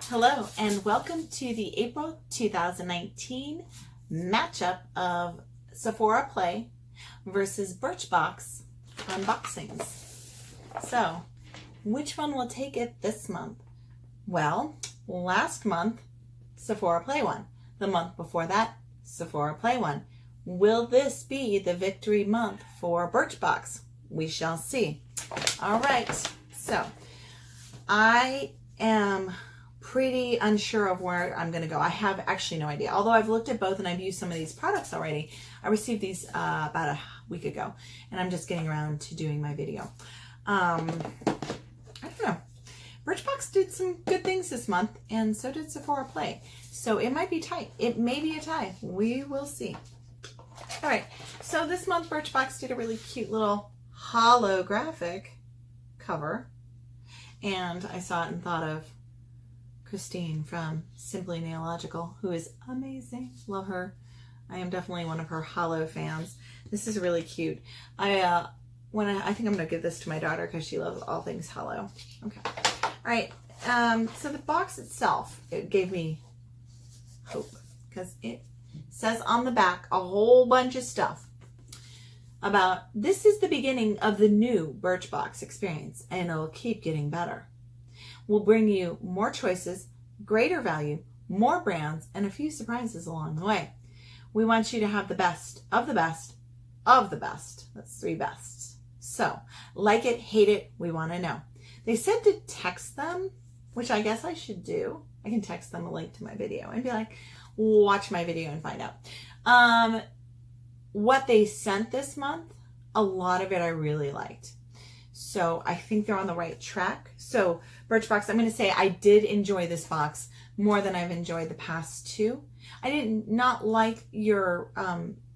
Hello and welcome to the April 2019 matchup of Sephora Play versus Birchbox unboxings. So, which one will take it this month? Well, last month Sephora Play won. The month before that, Sephora Play won. Will this be the victory month for Birchbox? We shall see. All right, so I am pretty unsure of where I'm going to go. I have actually no idea. Although I've looked at both and I've used some of these products already. I received these about a week ago, and I'm just getting around to doing my video. I don't know. Birchbox did some good things this month, and so did Sephora Play. So it might be tight. It may be a tie. We will see. All right. So this month, Birchbox did a really cute little holographic cover, and I saw it and thought of Christine from Simply Nailogical, who is amazing. Love her. I am definitely one of her holo fans. This is really cute. I think I'm gonna give this to my daughter because she loves all things holo. Okay. All right. So the box itself, it gave me hope because it says on the back a whole bunch of stuff about this is the beginning of the new Birchbox experience, and it'll keep getting better. We'll bring you more choices, greater value, more brands, and a few surprises along the way. We want you to have the best of the best of the best. That's 3 bests. So, like it, hate it, we want to know. They said to text them, which I guess I should do. I can text them a link to my video and be like, watch my video and find out. What they sent this month, a lot of it I really liked. So I think they're on the right track. So Birchbox, I'm going to say I did enjoy this box more than I've enjoyed the past 2. I did not like your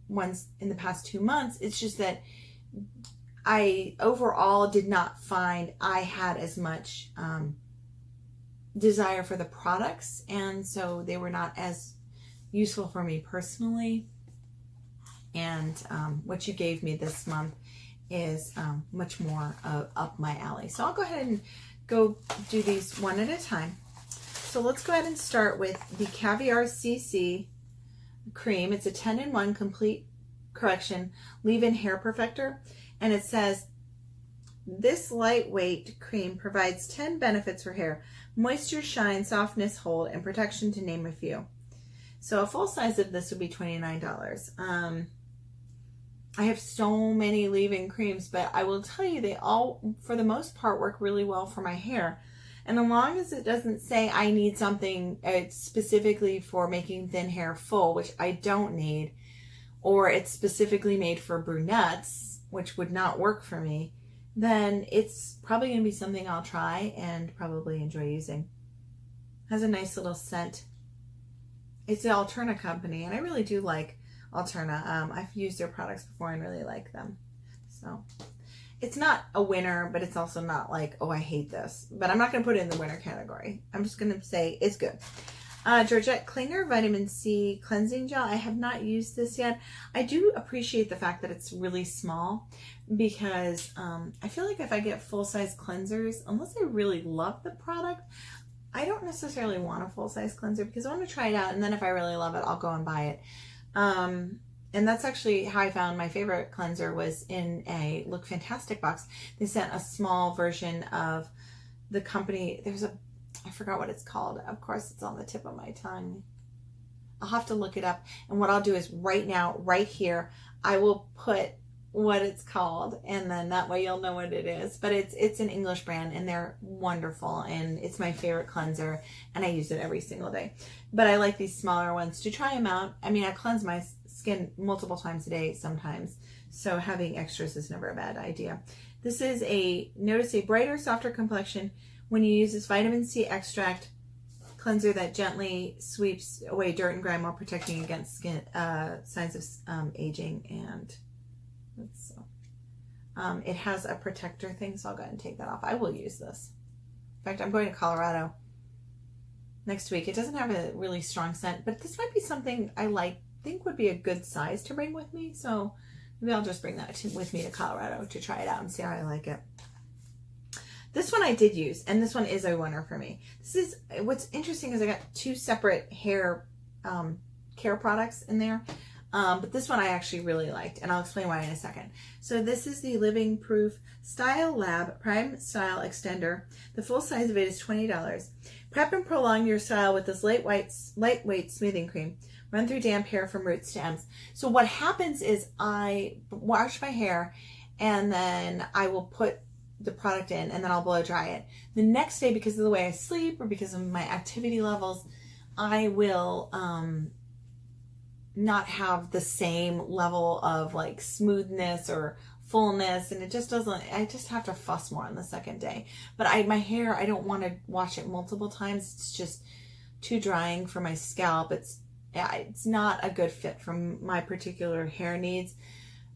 ones in the past 2 months. It's just that I overall did not find I had as much desire for the products, and so they were not as useful for me personally. And what you gave me this month is much more up my alley. So I'll go ahead and go do these one at a time. So let's go ahead and start with the Caviar CC Cream. It's a 10-in-1 complete correction leave-in hair perfector. And it says, this lightweight cream provides 10 benefits for hair: moisture, shine, softness, hold, and protection, to name a few. So a full size of this would be $29. I have so many leave-in creams, but I will tell you they all, for the most part, work really well for my hair. And as long as it doesn't say I need something specifically for making thin hair full, which I don't need, or it's specifically made for brunettes, which would not work for me, then it's probably going to be something I'll try and probably enjoy using. It has a nice little scent. It's the Alterna company, and I really do like Alterna. I've used their products before and really like them. So it's not a winner, but it's also not like, oh, I hate this. But I'm not going to put it in the winner category. I'm just going to say it's good. Georgette Cleanser Vitamin C Cleansing Gel. I have not used this yet. I do appreciate the fact that it's really small, because I feel like if I get full-size cleansers, unless I really love the product, I don't necessarily want a full-size cleanser because I want to try it out, and then if I really love it, I'll go and buy it. And that's actually how I found my favorite cleanser, was in a Look Fantastic box. They sent a small version of the company. There's I forgot what it's called. Of course, it's on the tip of my tongue. I'll have to look it up. And what I'll do is right now, right here, I will put what it's called, and then that way you'll know what it is. But it's an English brand, and they're wonderful, and it's my favorite cleanser, and I use it every single day. But I like these smaller ones to try them out. I mean, I cleanse my skin multiple times a day sometimes, so having extras is never a bad idea. This is notice a brighter, softer complexion when you use this vitamin C extract cleanser that gently sweeps away dirt and grime while protecting against skin signs of aging. And it has a protector thing, so I'll go ahead and take that off. I will use this. In fact, I'm going to Colorado next week. It doesn't have a really strong scent, but this might be something I think would be a good size to bring with me. So maybe I'll just bring that with me to Colorado to try it out and see how I like it. This one I did use, and this one is a winner for me. This is, what's interesting is I got two separate hair care products in there. But this one I actually really liked, and I'll explain why in a second. So this is the Living Proof Style Lab Prime Style Extender. The full size of it is $20. Prep and prolong your style with this lightweight smoothing cream. Run through damp hair from roots to ends. So what happens is I wash my hair, and then I will put the product in, and then I'll blow dry it. The next day, because of the way I sleep or because of my activity levels, I will not have the same level of like smoothness or fullness, and it just doesn't, I just have to fuss more on the second day. But my hair, I don't want to wash it multiple times. It's just too drying for my scalp. It's not a good fit for my particular hair needs.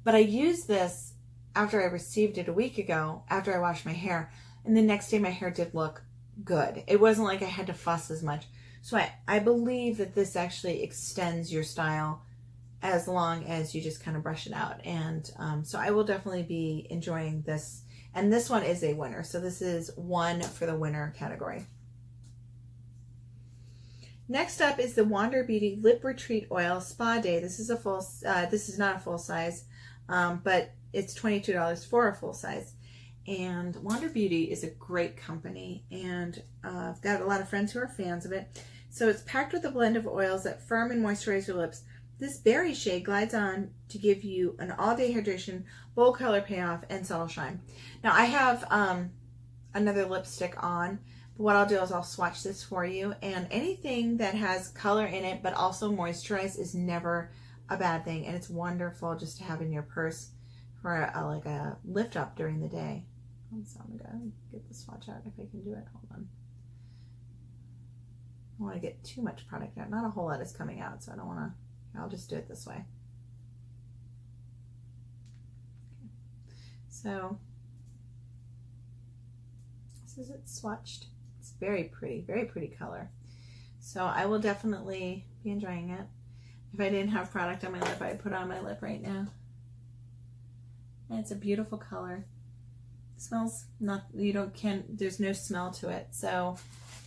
But I used this after I received it a week ago, after I washed my hair, and the next day my hair did look good. It wasn't like I had to fuss as much. So I believe that this actually extends your style as long as you just kind of brush it out. And so I will definitely be enjoying this. And this one is a winner. So this is one for the winner category. Next up is the Wander Beauty Lip Retreat Oil Spa Day. This is a full, this is not a full size, but it's $22 for a full size. And Wander Beauty is a great company, and I've got a lot of friends who are fans of it. So it's packed with a blend of oils that firm and moisturize your lips. This berry shade glides on to give you an all-day hydration, bold color payoff, and subtle shine. Now I have another lipstick on, but what I'll do is I'll swatch this for you. And anything that has color in it but also moisturize is never a bad thing, and it's wonderful just to have in your purse for like a lift up during the day. So I'm gonna get the swatch out if I can do it. Hold on. I don't want to get too much product out. Not a whole lot is coming out, so I don't want to. I'll just do it this way. Okay. So this is it swatched. It's very pretty color. So I will definitely be enjoying it. If I didn't have product on my lip, I'd put it on my lip right now. And it's a beautiful color. It smells not, there's no smell to it. So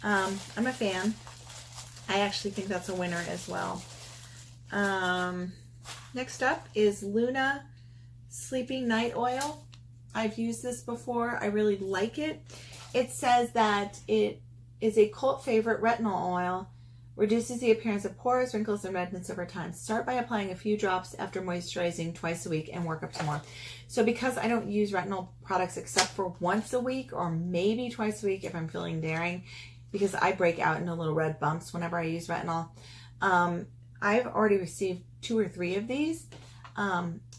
I'm a fan. I actually think that's a winner as well. Next up is Luna Sleeping Night Oil. I've used this before. I really like it. It says that it is a cult favorite retinol oil. Reduces the appearance of pores, wrinkles, and redness over time. Start by applying a few drops after moisturizing twice a week and work up some more. So because I don't use retinol products except for once a week or maybe twice a week if I'm feeling daring, because I break out into little red bumps whenever I use retinol, I've already received 2 or 3 of these.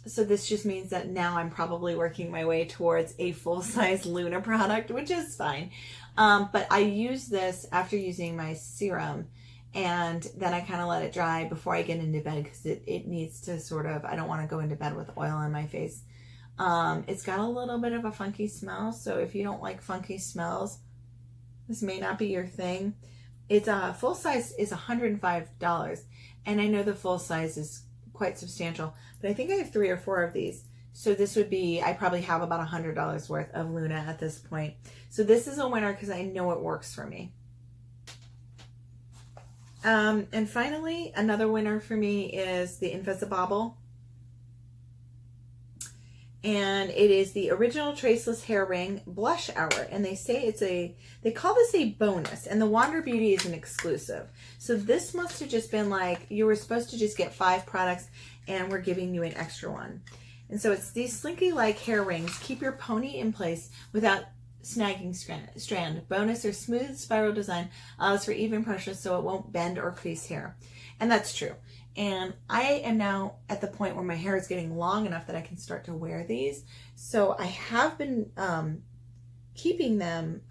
So this just means that now I'm probably working my way towards a full-size Luna product, which is fine. But I use this after using my serum, and then I kind of let it dry before I get into bed, because it needs to sort of, I don't want to go into bed with oil on my face. It's got a little bit of a funky smell, so if you don't like funky smells, this may not be your thing. It's full size is $105, and I know the full size is quite substantial, but I think I have 3 or 4 of these. So this would be, I probably have about $100 worth of Luna at this point. So this is a winner because I know it works for me. And finally, another winner for me is the Invisibobble. And it is the Original Traceless Hair Ring Blush Hour. And they say they call this a bonus. And the Wander Beauty is an exclusive. So this must have just been like, you were supposed to just get 5 products and we're giving you an extra one. And so it's these slinky-like hair rings. Keep your pony in place without snagging strand. Bonus or smooth spiral design allows for even pressure so it won't bend or crease hair. And that's true. And I am now at the point where my hair is getting long enough that I can start to wear these. So I have been keeping them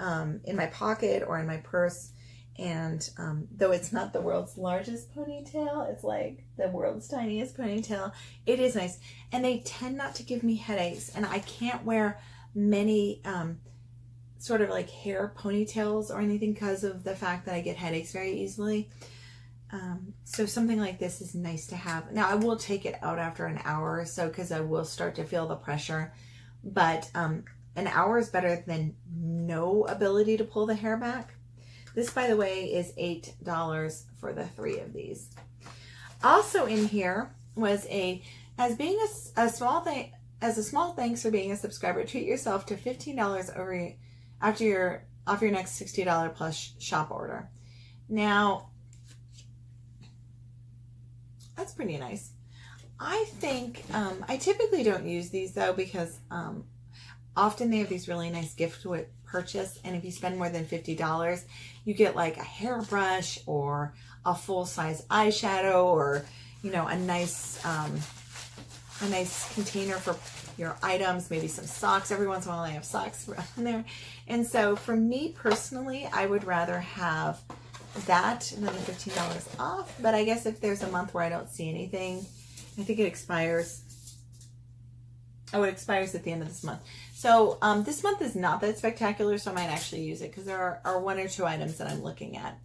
in my pocket or in my purse. And though it's not the world's largest ponytail, it's like the world's tiniest ponytail, it is nice. And they tend not to give me headaches. And I can't wear many sort of like hair ponytails or anything because of the fact that I get headaches very easily. So something like this is nice to have. Now I will take it out after an hour or so because I will start to feel the pressure, but an hour is better than no ability to pull the hair back. This, by the way, is $8 for the 3 of these. Also in here was as a small thanks for being a subscriber, treat yourself to $15 off your next $60 plus shop order. Now, that's pretty nice. I think, I typically don't use these though, because often they have these really nice gift with purchase, and if you spend more than $50, you get like a hairbrush or a full-size eyeshadow, or a nice container for your items, maybe some socks. Every once in a while I have socks around there. And so for me personally, I would rather have that than the $15 off. But I guess if there's a month where I don't see anything, I think it expires. Oh, it expires at the end of this month. So this month is not that spectacular, so I might actually use it because there are 1 or 2 items that I'm looking at.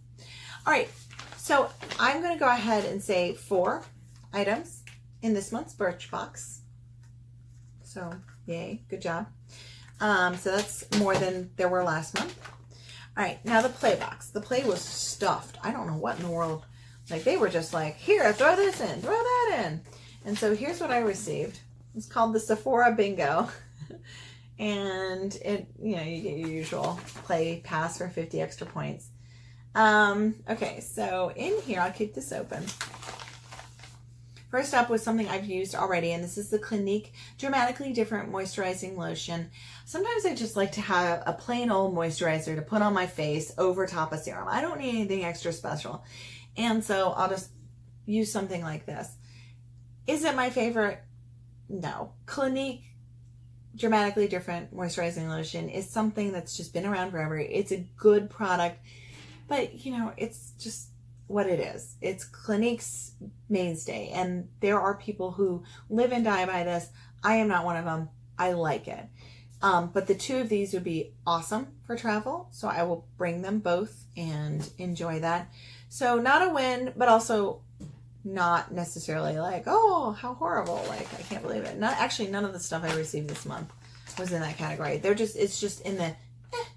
All right, so I'm going to go ahead and say 4 items in this month's Birchbox. So yay, good job. So that's more than there were last month. All right, now the play box. The play was stuffed. I don't know what in the world. Like, they were just like, here, throw this in, throw that in. And so here's what I received. It's called the Sephora Bingo. And it, you get your usual play pass for 50 extra points. Okay, so in here, I'll keep this open. First up was something I've used already, and this is the Clinique Dramatically Different Moisturizing Lotion. Sometimes I just like to have a plain old moisturizer to put on my face over top of serum. I don't need anything extra special. And so I'll just use something like this. Is it my favorite? No. Clinique Dramatically Different Moisturizing Lotion is something that's just been around forever. It's a good product, but it's just what it is. It's Clinique's mainstay, and there are people who live and die by this. I am not one of them. I like it. But the 2 of these would be awesome for travel, so I will bring them both and enjoy that. So not a win, but also not necessarily like, oh, how horrible, like I can't believe it. Actually, none of the stuff I received this month was in that category. It's just in the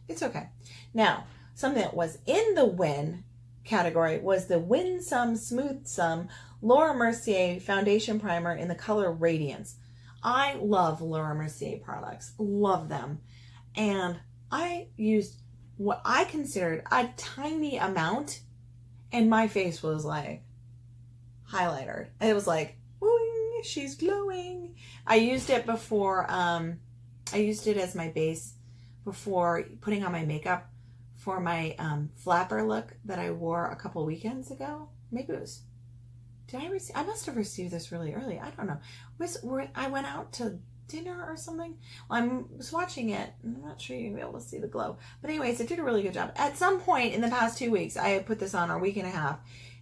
it's okay. Now, something that was in the win category was the Winsome Smoothsome Laura Mercier foundation primer in the color Radiance. I love Laura Mercier products, love them, and I used what I considered a tiny amount, and my face was like highlighted. It was like, wing, she's glowing. I used it before, I used it as my base before putting on my makeup for my flapper look that I wore a couple weekends ago. Maybe it was, I must have received this really early. I don't know. I went out to dinner or something. Well, I was watching it, and I'm not sure you'll be able to see the glow. But anyways, it did a really good job. At some point in the past 2 weeks, I had put this on, or a week and a half,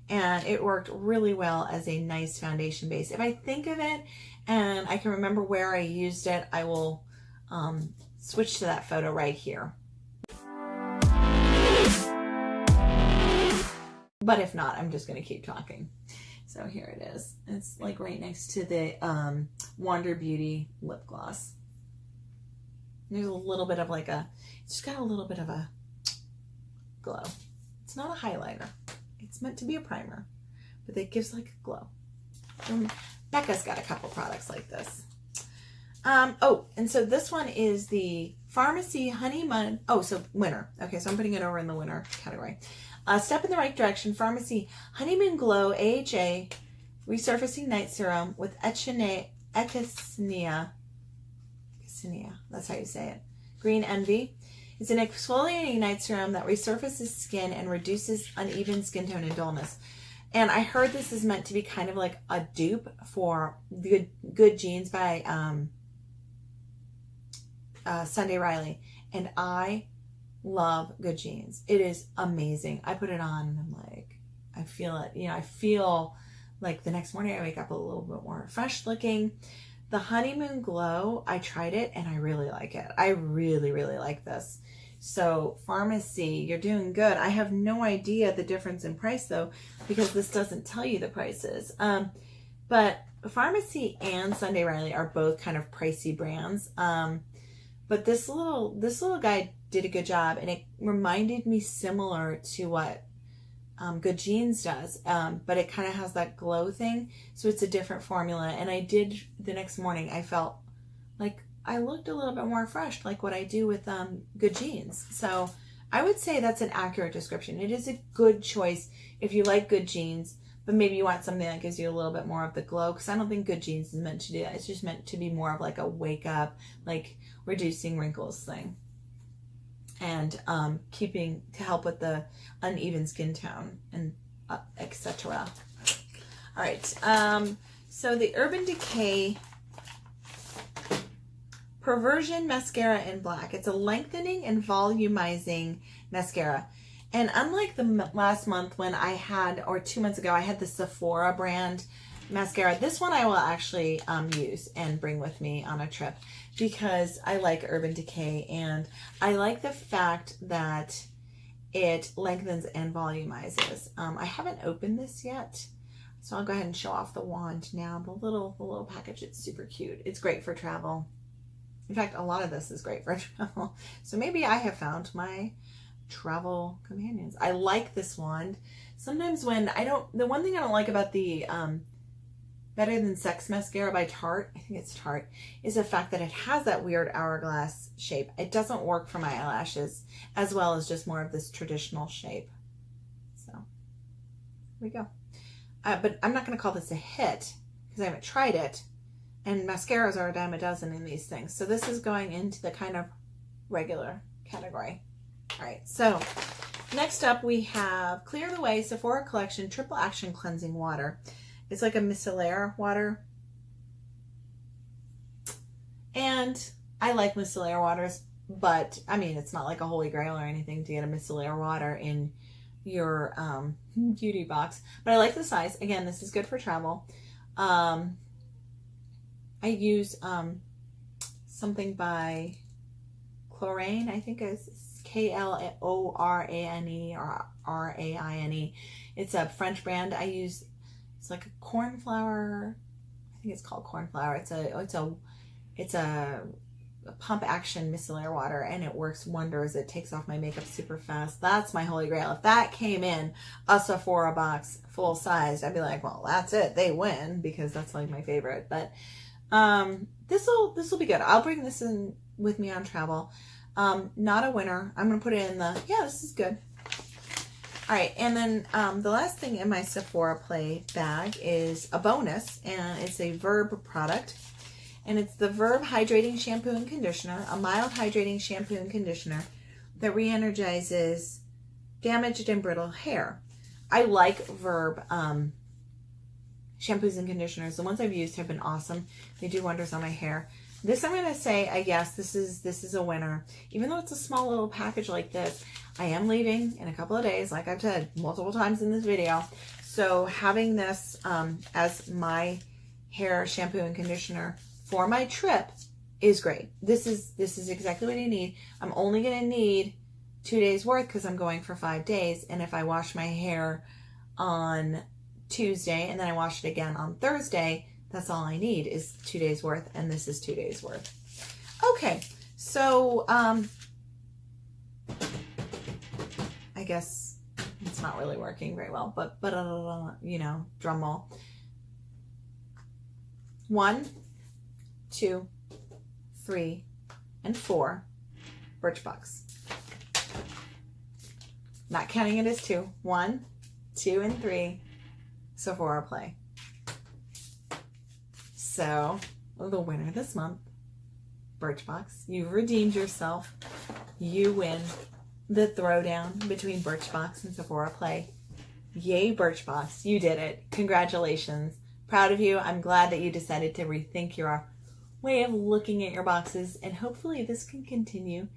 and it worked really well as a nice foundation base. If I think of it and I can remember where I used it, I will switch to that photo right here. But if not, I'm just going to keep talking. So here it is. It's like right next to the Wander Beauty lip gloss. There's a little bit of like it's just got a little bit of a glow. It's not a highlighter. It's meant to be a primer, but it gives like a glow. And Becca's got a couple products like this. Oh, and so this one is the Pharmacy Honeymoon. Oh, so winter. Okay, so I'm putting it over in the winter category. Step in the right direction. Pharmacy Honeymoon Glow AHA Resurfacing Night Serum with Echinacea. That's how you say it. Green Envy. It's an exfoliating night serum that resurfaces skin and reduces uneven skin tone and dullness. And I heard this is meant to be kind of like a dupe for Good Genes by Sunday Riley. And I love Good Genes. It is amazing. I put it on and I'm like, I feel it. I feel like the next morning I wake up a little bit more fresh looking. The Honeymoon Glow, I tried it and I really like it. I really, really like this. So Pharmacy, you're doing good. I have no idea the difference in price though, because this doesn't tell you the prices. But Pharmacy and Sunday Riley are both kind of pricey brands. But this little guy did a good job, and it reminded me similar to what Good Genes does, but it kind of has that glow thing, so it's a different formula. And I did, the next morning, I felt like I looked a little bit more fresh, like what I do with Good Genes. So I would say that's an accurate description. It is a good choice if you like Good Genes, but maybe you want something that gives you a little bit more of the glow, because I don't think Good Genes is meant to do that. It's just meant to be more of like a wake up, like reducing wrinkles thing, and keeping to help with the uneven skin tone and etc. All right, so the Urban Decay Perversion Mascara in Black. It's a lengthening and volumizing mascara. And unlike the last month when I had, or 2 months ago, I had the Sephora brand mascara, this one I will actually use and bring with me on a trip, because I like Urban Decay, and I like the fact that it lengthens and volumizes. I haven't opened this yet, so I'll go ahead and show off the wand now. The little package, it's super cute. It's great for travel. In fact, a lot of this is great for travel. So maybe I have found my travel companions. I like this wand. Sometimes when the one thing I don't like about the Better Than Sex mascara by Tarte, I think it's Tarte, is the fact that it has that weird hourglass shape. It doesn't work for my eyelashes, as well as just more of this traditional shape. So, here we go. But I'm not going to call this a hit, because I haven't tried it. And mascaras are a dime a dozen in these things. So this is going into the kind of regular category. All right, so next up we have Clear the Way Sephora Collection Triple Action Cleansing Water. It's like a micellar water. And I like micellar waters, but I mean, it's not like a holy grail or anything to get a micellar water in your beauty box. But I like the size. Again, this is good for travel. I use something by Chlorane, I think it's Klorane or Raine. It's a French brand. I use, it's like a cornflower, I think it's called cornflower. It's a pump action micellar water, and it works wonders. It takes off my makeup super fast. That's my holy grail. If that came in a Sephora box full size, I'd be like, well, that's it, they win, because that's like my favorite. But this will be good. I'll bring this in with me on travel. Not a winner. I'm gonna put it in the, yeah, this is good. All right, and then the last thing in my sephoraplay bag is a bonus, and it's a Verb product, and it's the Verb Hydrating Shampoo and Conditioner, a mild hydrating shampoo and conditioner that re-energizes damaged and brittle hair. I like Verb shampoos and conditioners. The ones I've used have been awesome. They do wonders on my hair. This, I'm going to say, yes, this is a winner. Even though it's a small little package like this, I am leaving in a couple of days, like I've said multiple times in this video. So having this as my hair shampoo and conditioner for my trip is great. This is exactly what you need. I'm only going to need 2 days worth because I'm going for 5 days. And if I wash my hair on Tuesday and then I wash it again on Thursday, that's all I need is 2 days worth, and this is 2 days worth. Okay, so I guess it's not really working very well, but you know, drum roll. 1, 2, 3, and 4 Birchbox. Not counting it as 2. 1, 2, and 3 sephoraplay. So, the winner this month, Birchbox. You've redeemed yourself. You win the throwdown between Birchbox and sephoraplay. Yay, Birchbox. You did it. Congratulations. Proud of you. I'm glad that you decided to rethink your way of looking at your boxes, and hopefully this can continue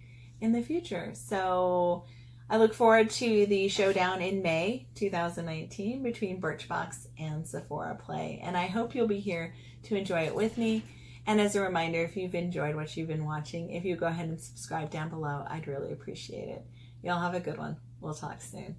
in the future. So, I look forward to the showdown in May 2019 between Birchbox and sephoraplay, and I hope you'll be here to enjoy it with me. And as a reminder, if you've enjoyed what you've been watching, if you go ahead and subscribe down below, I'd really appreciate it. Y'all have a good one. We'll talk soon.